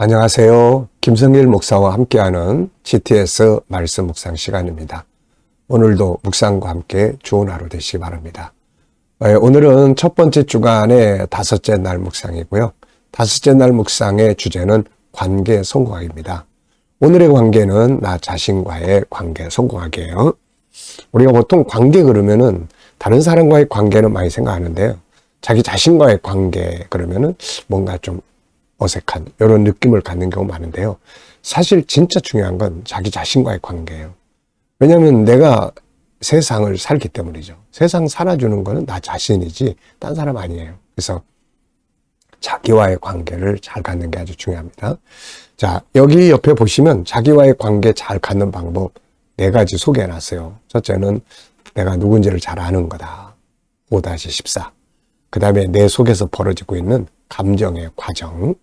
안녕하세요. 김성길 목사와 함께하는 GTS 말씀 묵상 시간입니다. 오늘도 묵상과 함께 좋은 하루 되시기 바랍니다. 오늘은 첫 번째 주간의 다섯째 날 묵상이고요. 다섯째 날 묵상의 주제는 관계 성공학입니다. 오늘의 관계는 나 자신과의 관계 성공학이에요. 우리가 보통 관계 그러면은 다른 사람과의 관계는 많이 생각하는데요. 자기 자신과의 관계 그러면은 뭔가 좀 어색한 이런 느낌을 갖는 경우 많은데요. 사실 진짜 중요한 건 자기 자신과의 관계예요. 왜냐하면 내가 세상을 살기 때문이죠. 세상 살아주는 거는 나 자신이지 딴 사람 아니에요. 그래서 자기와의 관계를 잘 갖는 게 아주 중요합니다. 자, 여기 옆에 보시면 자기와의 관계 잘 갖는 방법 4가지 소개해놨어요. 첫째는 내가 누군지를 잘 아는 거다. 5-14. 그 다음에 내 속에서 벌어지고 있는 감정의 과정.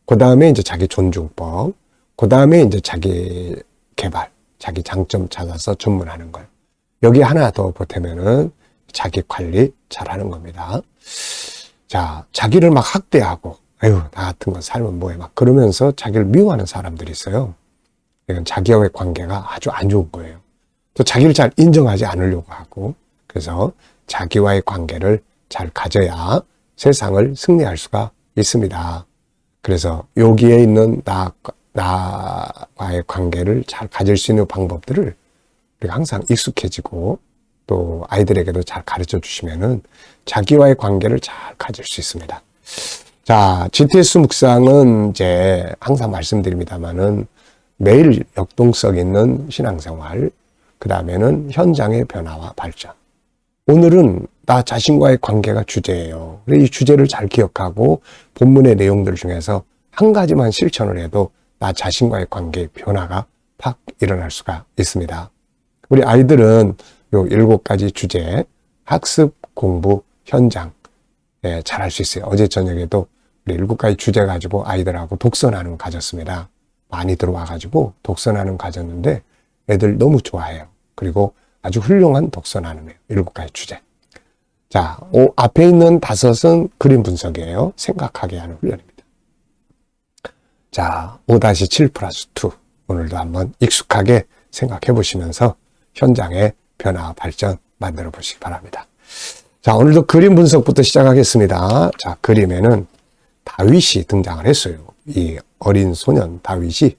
그 다음에 이제 자기 존중법. 그 다음에 이제 자기 개발, 자기 장점 찾아서 전문하는 거예요. 여기 하나 더 보태면은 자기 관리 잘하는 겁니다. 자, 자기를 막 학대하고, 아유, 나 같은 건 살면 뭐해, 막 그러면서 자기를 미워하는 사람들이 있어요. 이건 자기와의 관계가 아주 안 좋은 거예요. 또 자기를 잘 인정하지 않으려고 하고, 그래서 자기와의 관계를 잘 가져야 세상을 승리할 수가 있습니다. 그래서 여기에 있는 나와의 관계를 잘 가질 수 있는 방법들을 우리가 항상 익숙해지고 또 아이들에게도 잘 가르쳐 주시면은 자기와의 관계를 잘 가질 수 있습니다. 자, GTS 묵상은 이제 항상 말씀드립니다만은 매일 역동성 있는 신앙생활, 그 다음에는 현장의 변화와 발전. 오늘은 나 자신과의 관계가 주제예요. 이 주제를 잘 기억하고 본문의 내용들 중에서 한 가지만 실천을 해도 나 자신과의 관계의 변화가 팍 일어날 수가 있습니다. 우리 아이들은 요 7가지 주제, 학습, 공부, 현장, 잘할 수 있어요. 어제 저녁에도 우리 7가지 주제 가지고 아이들하고 독서 나눔 가졌습니다. 많이 들어와가지고 독서 나눔 가졌는데 애들 너무 좋아해요. 그리고 아주 훌륭한 독서 나눔이에요. 7가지 주제. 자, 앞에 있는 5은 그림 분석이에요. 생각하게 하는 훈련입니다. 자, 5-7+2. 오늘도 한번 익숙하게 생각해 보시면서 현장의 변화, 발전 만들어 보시기 바랍니다. 자, 오늘도 그림 분석부터 시작하겠습니다. 자, 그림에는 다윗이 등장을 했어요. 이 어린 소년 다윗이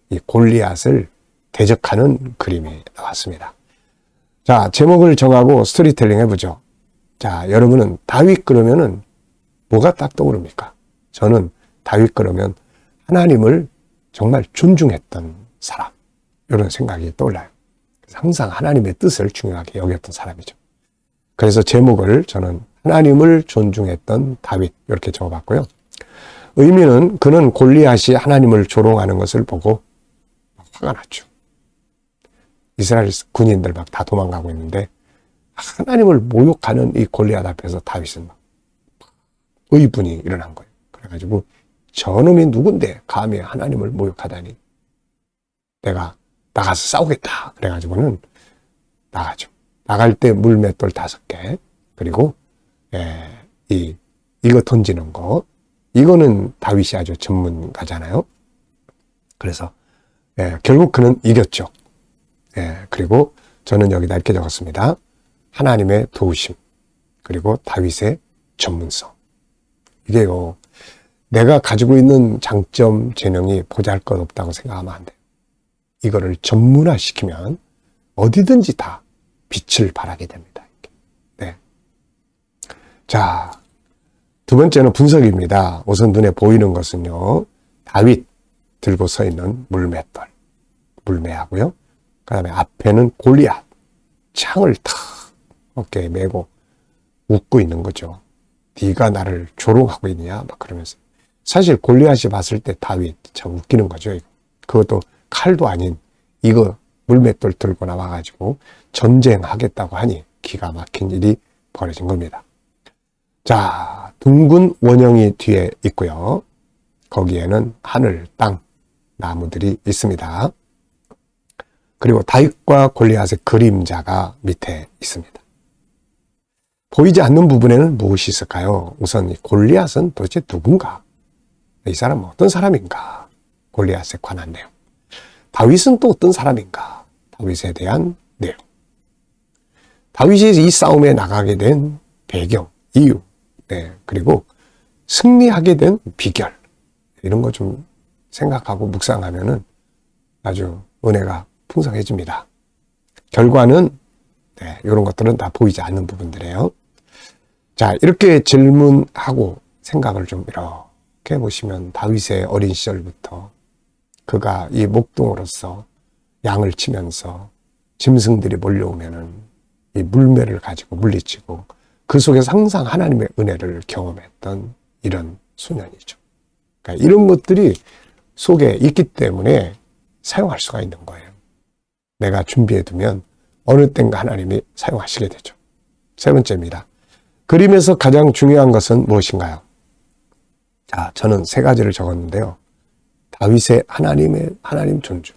이 골리앗을 대적하는 그림이 나왔습니다. 자, 제목을 정하고 스토리텔링 해보죠. 자, 여러분은 다윗 그러면은 뭐가 딱 떠오릅니까? 저는 다윗 그러면 하나님을 정말 존중했던 사람, 이런 생각이 떠올라요. 항상 하나님의 뜻을 중요하게 여겼던 사람이죠. 그래서 제목을 저는 하나님을 존중했던 다윗 이렇게 적어봤고요. 의미는 그는 골리앗이 하나님을 조롱하는 것을 보고 화가 났죠. 이스라엘 군인들 막 다 도망가고 있는데 하나님을 모욕하는 이 골리앗 앞에서 다윗은 막 의분이 일어난 거예요. 그래가지고 저놈이 누군데 감히 하나님을 모욕하다니, 내가 나가서 싸우겠다. 그래가지고는 나가죠. 나갈 때 물맷돌 5개, 그리고 이거 던지는 거, 이거는 다윗이 아주 전문가잖아요. 그래서 결국 그는 이겼죠. 그리고 저는 여기다 이렇게 적었습니다. 하나님의 도우심, 그리고 다윗의 전문성. 이게요, 내가 가지고 있는 장점, 재능이 보잘것없다고 생각하면 안 돼요. 이거를 전문화시키면 어디든지 다 빛을 발하게 됩니다. 네. 자, 2번째는 분석입니다. 우선 눈에 보이는 것은요, 다윗 들고 서 있는 물맷돌, 물매하고요. 그 다음에 앞에는 골리앗, 창을 탁 어깨에 메고 웃고 있는 거죠. 네가 나를 조롱하고 있냐? 막 그러면서. 사실 골리앗이 봤을 때 다윗 참 웃기는 거죠. 이거. 그것도 칼도 아닌 이거 물맷돌 들고 나와가지고 전쟁하겠다고 하니 기가 막힌 일이 벌어진 겁니다. 자, 둥근 원형이 뒤에 있고요. 거기에는 하늘, 땅, 나무들이 있습니다. 그리고 다윗과 골리앗의 그림자가 밑에 있습니다. 보이지 않는 부분에는 무엇이 있을까요? 우선 이 골리앗은 도대체 누군가? 이 사람은 어떤 사람인가? 골리앗에 관한 내용. 다윗은 또 어떤 사람인가? 다윗에 대한 내용. 다윗이 이 싸움에 나가게 된 배경, 이유, 그리고 승리하게 된 비결, 이런 거 좀 생각하고 묵상하면은 아주 은혜가 풍성해집니다. 결과는 이런 것들은 다 보이지 않는 부분들이에요. 자, 이렇게 질문하고 생각을 좀 이렇게 보시면 다윗의 어린 시절부터 그가 이 목동으로서 양을 치면서 짐승들이 몰려오면은 이 물매를 가지고 물리치고 그 속에서 항상 하나님의 은혜를 경험했던 이런 소년이죠. 그러니까 이런 것들이 속에 있기 때문에 사용할 수가 있는 거예요. 내가 준비해두면 어느 땐가 하나님이 사용하시게 되죠. 세 번째입니다. 그림에서 가장 중요한 것은 무엇인가요? 자, 저는 세 가지를 적었는데요. 다윗의 하나님 존중.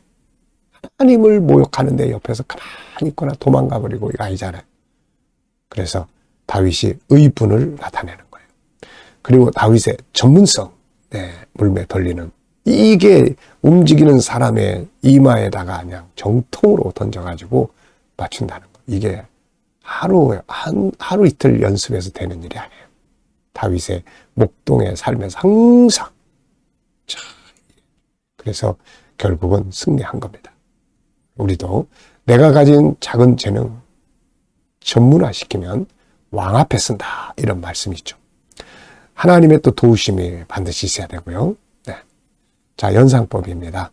하나님을 모욕하는데 옆에서 가만히 있거나 도망가 버리고 이거 아니잖아요. 그래서 다윗이 의분을 나타내는 거예요. 그리고 다윗의 전문성, 물매 돌리는 이게 움직이는 사람의 이마에다가 그냥 정통으로 던져가지고 맞춘다는 거. 이게 하루 이틀 연습해서 되는 일이 아니에요. 다윗의 목동의 삶에서 항상. 그래서 결국은 승리한 겁니다. 우리도 내가 가진 작은 재능 전문화시키면 왕 앞에 쓴다. 이런 말씀이죠. 하나님의 또 도우심이 반드시 있어야 되고요. 자, 연상법입니다.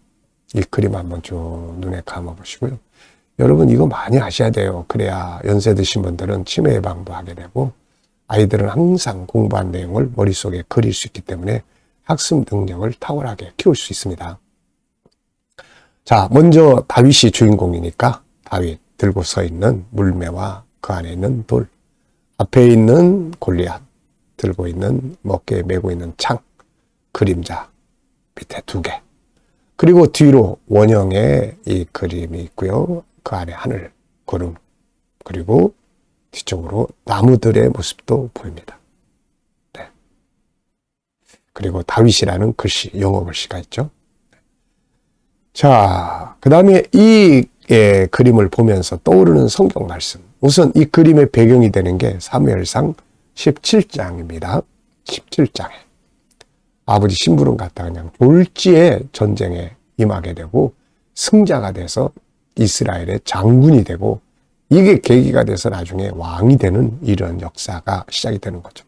이 그림 한번 쭉 눈에 감아보시고요. 여러분 이거 많이 하셔야 돼요. 그래야 연세 드신 분들은 치매 예방도 하게 되고 아이들은 항상 공부한 내용을 머릿속에 그릴 수 있기 때문에 학습 능력을 탁월하게 키울 수 있습니다. 자, 먼저 다윗이 주인공이니까 다윗 들고 서 있는 물매와 그 안에 있는 돌, 앞에 있는 골리앗, 들고 있는 어깨에 메고 있는 창, 그림자 밑에 2개, 그리고 뒤로 원형의 이 그림이 있고요. 그 안에 하늘, 구름, 그리고 뒤쪽으로 나무들의 모습도 보입니다. 그리고 다윗이라는 글씨, 영어 글씨가 있죠. 자, 그 다음에 이 그림을 보면서 떠오르는 성경 말씀. 우선 이 그림의 배경이 되는 게 사무엘상 17장입니다. 17장에. 아버지 심부름 갔다가 그냥 졸지에 전쟁에 임하게 되고 승자가 돼서 이스라엘의 장군이 되고 이게 계기가 돼서 나중에 왕이 되는 이런 역사가 시작이 되는 거죠.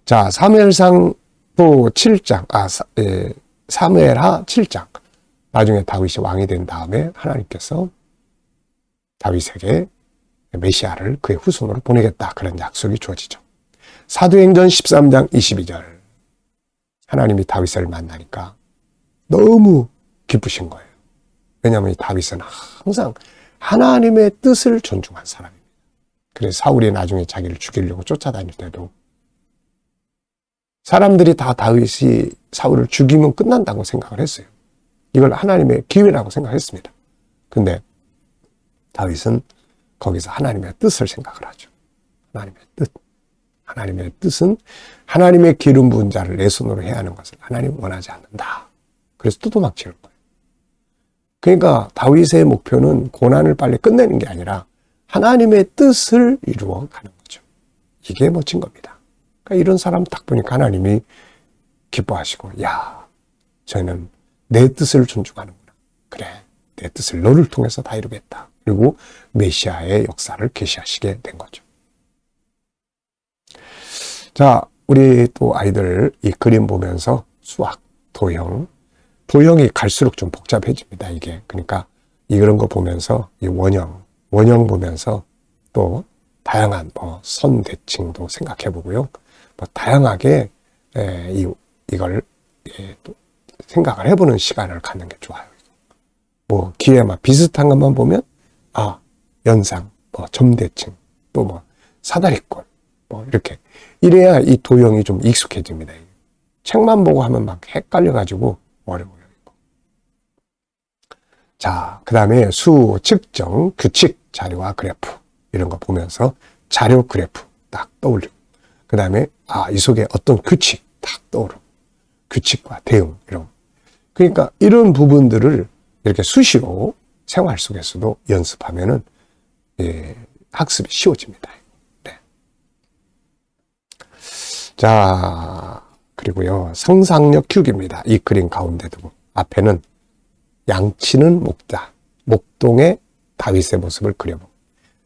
자, 사무엘상 또 7장, 사무엘하 7장. 나중에 다윗이 왕이 된 다음에 하나님께서 다윗에게 메시아를 그의 후손으로 보내겠다. 그런 약속이 주어지죠. 사도행전 13장 22절. 하나님이 다윗을 만나니까 너무 기쁘신 거예요. 왜냐하면 다윗은 항상 하나님의 뜻을 존중한 사람입니다. 그래서 사울이 나중에 자기를 죽이려고 쫓아다닐 때도 사람들이 다 다윗이 사울을 죽이면 끝난다고 생각을 했어요. 이걸 하나님의 기회라고 생각했습니다. 근데 다윗은 거기서 하나님의 뜻을 생각을 하죠. 하나님의 뜻. 하나님의 뜻은 하나님의 기름 부은 자를 내 손으로 해야 하는 것을 하나님은 원하지 않는다. 그래서 또 도망치는 거예요. 그러니까 다윗의 목표는 고난을 빨리 끝내는 게 아니라 하나님의 뜻을 이루어 가는 거죠. 이게 멋진 겁니다. 그러니까 이런 사람 딱 보니까 하나님이 기뻐하시고, 야, 저는 내 뜻을 존중하는구나. 그래, 내 뜻을 너를 통해서 다 이루겠다. 그리고 메시아의 역사를 계시하시게 된 거죠. 자, 우리 또 아이들 이 그림 보면서 수학, 도형이 갈수록 좀 복잡해집니다, 이게. 그러니까 이런 거 보면서 이 원형 보면서 또 다양한 선 대칭도 생각해 보고요. 다양하게 이걸 또 생각을 해보는 시간을 갖는 게 좋아요. 기회만 비슷한 것만 보면 연상, 점대칭, 또 사다리꼴, 이렇게 이래야 이 도형이 좀 익숙해집니다. 책만 보고 하면 막 헷갈려가지고 어려워요. 자, 그 다음에 수, 측정, 규칙, 자료와 그래프 이런 거 보면서 자료 그래프 딱 떠올리고 그 다음에 이 속에 어떤 규칙 딱 떠오르고 규칙과 대응 이런 그러니까 이런 부분들을 이렇게 수시로 생활 속에서도 연습하면은 학습이 쉬워집니다. 네. 자, 그리고요, 상상력 키우기입니다. 이 그림 가운데 두고 앞에는 양치는 목자, 목동의 다윗의 모습을 그려보고,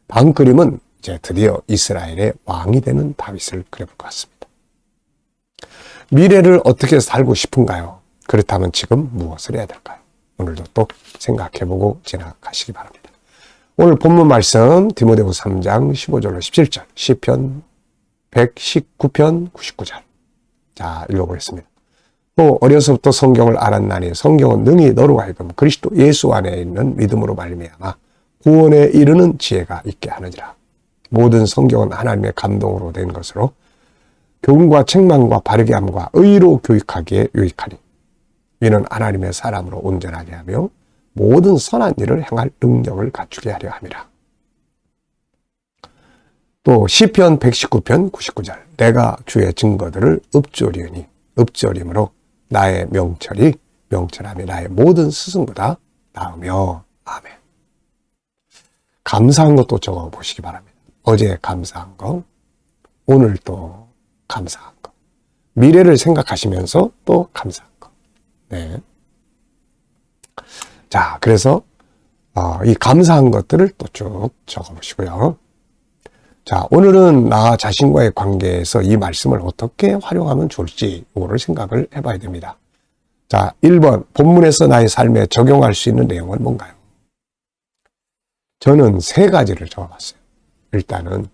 다음 그림은 이제 드디어 이스라엘의 왕이 되는 다윗을 그려볼 것 같습니다. 미래를 어떻게 살고 싶은가요? 그렇다면 지금 무엇을 해야 될까요? 오늘도 또 생각해보고 지나가시기 바랍니다. 오늘 본문 말씀 디모데후서 3장 15절로 17절, 시편 119편 99절. 자, 읽어보겠습니다. 또 어려서부터 성경을 알았나니 성경은 능히 너로 하여금 그리스도 예수 안에 있는 믿음으로 말미암아 구원에 이르는 지혜가 있게 하느니라. 모든 성경은 하나님의 감동으로 된 것으로 교훈과 책망과 바르게 함과 의로 교육하기에 유익하니 이는 하나님의 사람으로 온전하게 하며 모든 선한 일을 행할 능력을 갖추게 하려 함이라. 또 시편 119편 99절, 내가 주의 증거들을 읊조리으니 읊조림으로 나의 명철함이 나의 모든 스승보다 나으며. 아멘. 감사한 것도 적어보시기 바랍니다. 어제 감사한 거, 오늘 또 감사한 거, 미래를 생각하시면서 또 감사한 거. 네. 자, 그래서 이 감사한 것들을 또 쭉 적어보시고요. 자, 오늘은 나 자신과의 관계에서 이 말씀을 어떻게 활용하면 좋을지 이거를 생각을 해봐야 됩니다. 자, 1번, 본문에서 나의 삶에 적용할 수 있는 내용은 뭔가요? 저는 3가지를 적어봤어요. 일단은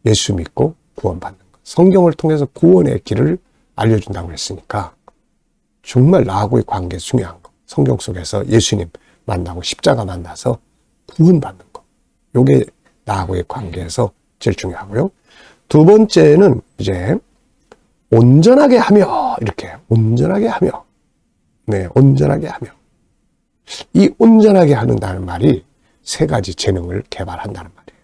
예수 믿고 구원받는 것. 성경을 통해서 구원의 길을 알려준다고 했으니까 정말 나하고의 관계 중요한 거. 성경 속에서 예수님 만나고 십자가 만나서 구원받는 거. 요게 나하고의 관계에서 제일 중요하고요. 2번째는 이제 온전하게 하며, 이렇게 온전하게 하며, 네, 온전하게 하며. 이 온전하게 하는다는 말이 3가지 재능을 개발한다는 말이에요.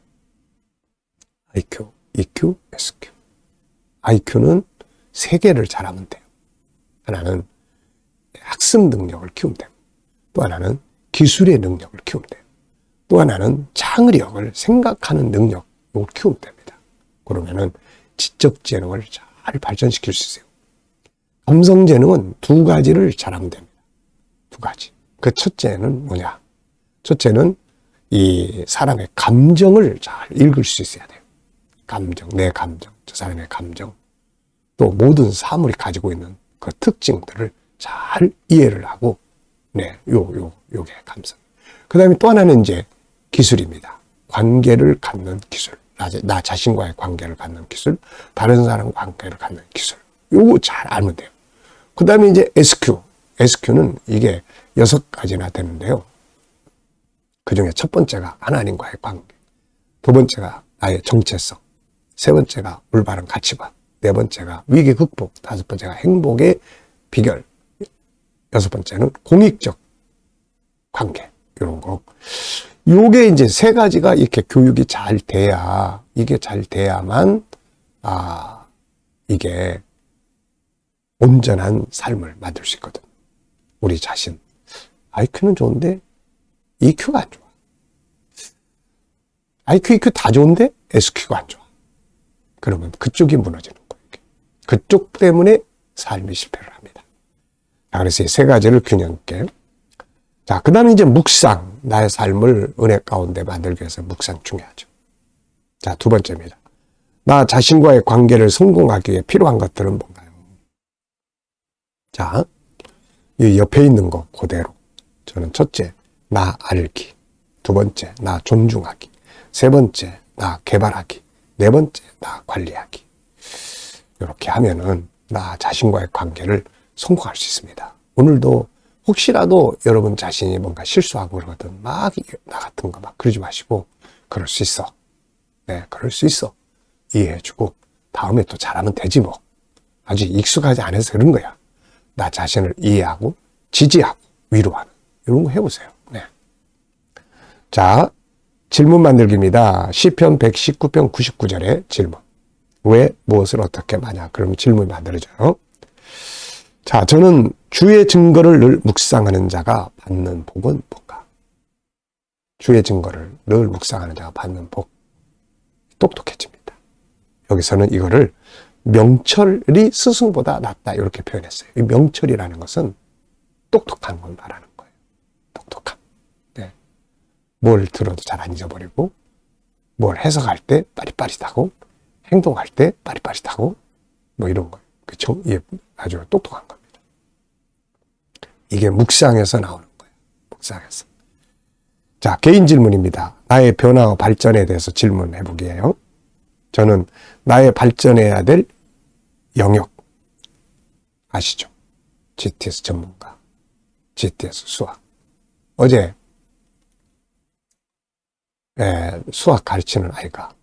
IQ, EQ, SQ. IQ는 3개를 잘하면 돼요. 하나는 학습 능력을 키우면 돼요. 또 하나는 기술의 능력을 키우면 돼요. 또 하나는 창의력을 생각하는 능력, 이걸 키우면 됩니다. 그러면은 지적 재능을 잘 발전시킬 수 있어요. 감성 재능은 2가지를 잘하면 됩니다. 2가지. 그 첫째는 뭐냐? 첫째는 이 사람의 감정을 잘 읽을 수 있어야 돼요. 감정, 내 감정, 저 사람의 감정, 또 모든 사물이 가지고 있는 그 특징들을 잘 이해를 하고, 네, 요게 감성. 그 다음에 또 하나는 이제 기술입니다. 관계를 갖는 기술. 나 자신과의 관계를 갖는 기술, 다른 사람과 관계를 갖는 기술. 요거 잘 알면 돼요. 그 다음에 이제 SQ. SQ는 이게 6가지나 되는데요. 그 중에 첫 번째가 하나님과의 관계. 2번째가 나의 정체성. 3번째가 올바른 가치관. 4번째가 위기 극복. 5번째가 행복의 비결. 6번째는 공익적 관계. 이런 거. 요게 이제 3가지가 이렇게 교육이 잘 돼야, 이게 잘 돼야만, 이게 온전한 삶을 만들 수 있거든. 우리 자신. IQ는 좋은데, EQ가 안 좋아. IQ, EQ 다 좋은데, SQ가 안 좋아. 그러면 그쪽이 무너지는 거예요. 그쪽 때문에 삶이 실패를 합니다. 자, 그래서 이 3가지를 균형 있게. 자, 그 다음에 이제 묵상. 나의 삶을 은혜 가운데 만들기 위해서 묵상 중요하죠. 자, 2번째입니다. 나 자신과의 관계를 성공하기 위해 필요한 것들은 뭔가요? 자, 이 옆에 있는 거 그대로. 저는 첫째, 나 알기. 2번째, 나 존중하기. 3번째, 나 개발하기. 4번째, 나 관리하기. 이렇게 하면은 나 자신과의 관계를 성공할 수 있습니다. 오늘도 혹시라도 여러분 자신이 뭔가 실수하고 그러거든. 막 나 같은 거 막 그러지 마시고, 그럴 수 있어. 네, 그럴 수 있어. 이해해주고, 다음에 또 잘하면 되지 뭐. 아직 익숙하지 않아서 그런 거야. 나 자신을 이해하고, 지지하고, 위로하는. 이런 거 해보세요. 네. 자, 질문 만들기입니다. 시편 119편 99절의 질문. 왜, 무엇을 어떻게 마냐? 그럼 질문이 만들어져요. 자, 저는 주의 증거를 늘 묵상하는 자가 받는 복은 뭔가? 주의 증거를 늘 묵상하는 자가 받는 복. 똑똑해집니다. 여기서는 이거를 명철이 스승보다 낫다 이렇게 표현했어요. 이 명철이라는 것은 똑똑한 걸 말하는 거예요. 똑똑함. 네. 뭘 들어도 잘 안 잊어버리고, 뭘 해석할 때 빠릿빠릿하고, 행동할 때 빠릿빠릿하고, 뭐 이런 거예요. 그쵸? 예, 아주 똑똑한 겁니다. 이게 묵상에서 나오는 거예요. 묵상에서. 자, 개인 질문입니다. 나의 변화와 발전에 대해서 질문해 보기예요. 저는 나의 발전해야 될 영역 아시죠? GTS 전문가, GTS 수학. 어제 수학 가르치는 아이가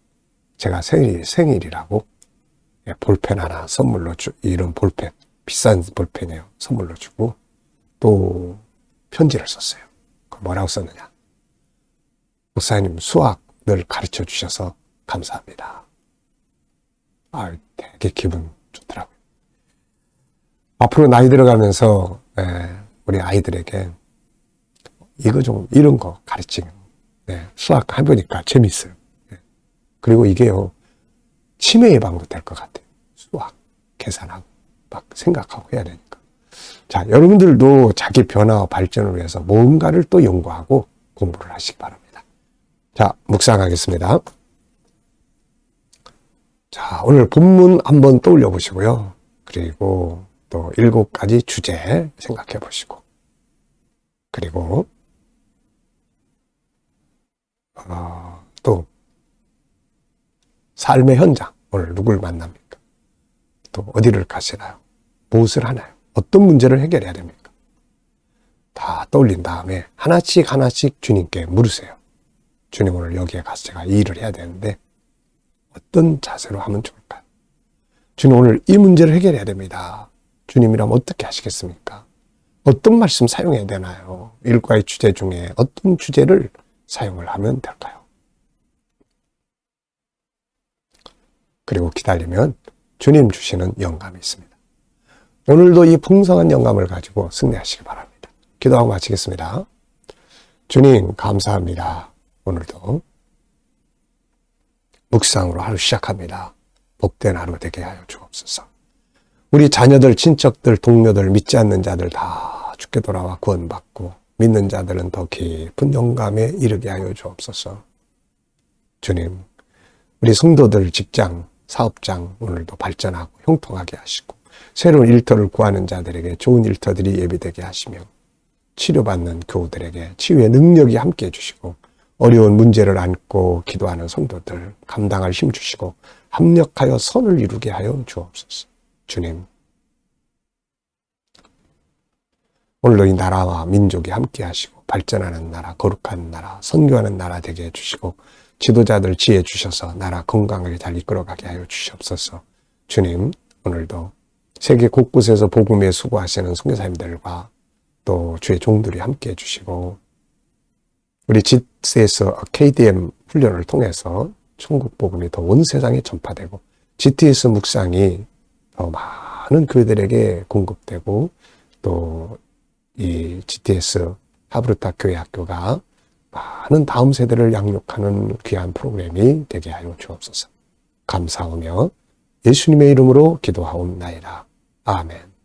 제가 생일이라고 볼펜 하나 선물로 이런 볼펜, 비싼 볼펜이에요. 선물로 주고 또 편지를 썼어요. 뭐라고 썼느냐? 목사님 수학 늘 가르쳐 주셔서 감사합니다. 되게 기분 좋더라고요. 앞으로 나이 들어가면서 우리 아이들에게 이런 거 가르치는 수학 해보니까 재밌어요. 그리고 이게요 치매 예방도 될 것 같아요. 수학 계산하고 막 생각하고 해야 되니까. 자, 여러분들도 자기 변화와 발전을 위해서 뭔가를 또 연구하고 공부를 하시기 바랍니다. 자, 묵상하겠습니다. 자, 오늘 본문 한번 떠올려 보시고요. 그리고 또 7가지 주제 생각해 보시고, 그리고 또 삶의 현장, 오늘 누굴 만납니까? 또 어디를 가시나요? 무엇을 하나요? 어떤 문제를 해결해야 됩니까? 다 떠올린 다음에 하나씩 주님께 물으세요. 주님, 오늘 여기에 가서 제가 이 일을 해야 되는데 어떤 자세로 하면 좋을까요? 주님, 오늘 이 문제를 해결해야 됩니다. 주님이라면 어떻게 하시겠습니까? 어떤 말씀 사용해야 되나요? 일과의 주제 중에 어떤 주제를 사용을 하면 될까요? 그리고 기다리면 주님 주시는 영감이 있습니다. 오늘도 이 풍성한 영감을 가지고 승리하시기 바랍니다. 기도하고 마치겠습니다. 주님, 감사합니다. 오늘도 묵상으로 하루 시작합니다. 복된 하루 되게 하여 주옵소서. 우리 자녀들, 친척들, 동료들, 믿지 않는 자들 다 주께 돌아와 구원받고 믿는 자들은 더 깊은 영감에 이르게 하여 주옵소서. 주님, 우리 성도들 직장, 사업장 오늘도 발전하고 형통하게 하시고 새로운 일터를 구하는 자들에게 좋은 일터들이 예비되게 하시며 치료받는 교우들에게 치유의 능력이 함께해 주시고 어려운 문제를 안고 기도하는 성도들 감당할 힘 주시고 합력하여 선을 이루게 하여 주옵소서. 주님, 오늘도 이 나라와 민족이 함께 하시고 발전하는 나라, 거룩한 나라, 선교하는 나라 되게 해주시고 지도자들 지혜 주셔서 나라 건강하게 잘 이끌어가게 하여 주시옵소서. 주님, 오늘도 세계 곳곳에서 복음에 수고하시는 선교사님들과 또 주의 종들이 함께 해주시고 우리 GTS KDM 훈련을 통해서 천국 복음이 더 온 세상에 전파되고 GTS 묵상이 더 많은 교회들에게 공급되고 또 이 GTS 하브르타 교회 학교가 많은 다음 세대를 양육하는 귀한 프로그램이 되게 하여 주옵소서. 감사하며 예수님의 이름으로 기도하옵나이다. 아멘.